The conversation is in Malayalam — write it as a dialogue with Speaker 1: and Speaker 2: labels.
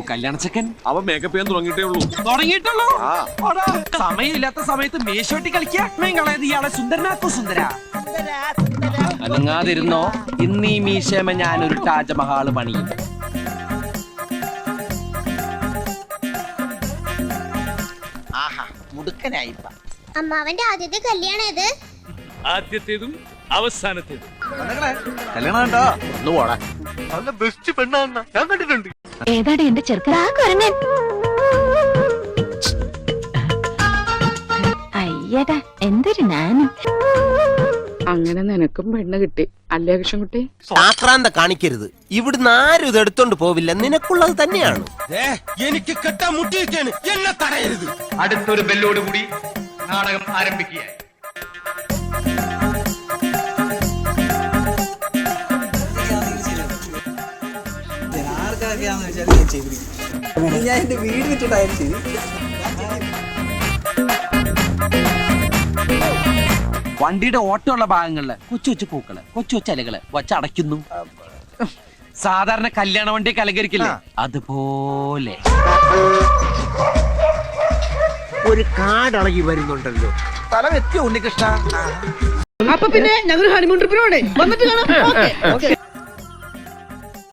Speaker 1: കല്യാണച്ചക്കൻ
Speaker 2: അവൻ മേക്കപ്പ് ചെയ്യാൻ
Speaker 1: തുടങ്ങിയിട്ടുള്ളൂ. സമയമില്ലാത്ത സമയത്ത് മേശോട്ടി കളിക്കാൻ കളയത് ഇയാളെ സുന്ദരനാക്കോ സുന്ദര. അനങ്ങാതിരുന്നോ, ഇന്ന് ഈ മീശമ ഞാനൊരു താജ്മഹാള് പണിയും.
Speaker 3: അമ്മാവന്റെ ആദ്യത്തെ കല്യാണം ഏത്?
Speaker 4: ആദ്യത്തേതും അവസാനത്തേതും.
Speaker 2: കല്യാണം കണ്ടോ? ഒന്ന് പോടാ. നല്ല ബെസ്റ്റ് പെണ്ണാണ് ഞാൻ കണ്ടിട്ടുണ്ട്.
Speaker 3: ഏതാടി എന്റെ ചെറുക്കൻ? അയ്യടാ എന്തൊരു നാനും.
Speaker 5: അങ്ങനെ നിനക്കും പെണ്ണ് കിട്ടി അല്ലേ കൃഷ്ണൻകുട്ടി?
Speaker 6: ആക്രാന്ത കാണിക്കരുത്. ഇവിടുന്ന് ആരും ഇത് എടുത്തോണ്ട് പോവില്ല. നിനക്കുള്ളത് തന്നെയാണ്. എനിക്ക് കെട്ടാൻ മുട്ടിയിരിക്കാണ്, എന്നെ തടയരുത്.
Speaker 7: അടുത്തൊരു ബെല്ലോട് കൂടി നാടകം ആരംഭിക്കുക.
Speaker 8: ഞാൻ എന്റെ വീട് വിട്ടിട്ടായാലും ശരി.
Speaker 1: വണ്ടിയുടെ ഓട്ടമുള്ള ഭാഗങ്ങളില് കൊച്ചു കൊച്ചു പൂക്കള്, കൊച്ചു കൊച്ചു ഇലകള് വച്ചടയ്ക്കുന്നു. സാധാരണ കല്യാണ വണ്ടി കലകരിക്കില്ലേ, അതുപോലെ
Speaker 6: ഒരു കാടളകി വരുന്നുണ്ടല്ലോ.
Speaker 8: സ്ഥലം എത്തിയോ ഉണ്ണികൃഷ്ണ?
Speaker 5: അപ്പൊ പിന്നെ ഞങ്ങൾ ഹണിമൂൺ ട്രിപ്പിനോടെ വന്നിട്ട് കാണാം.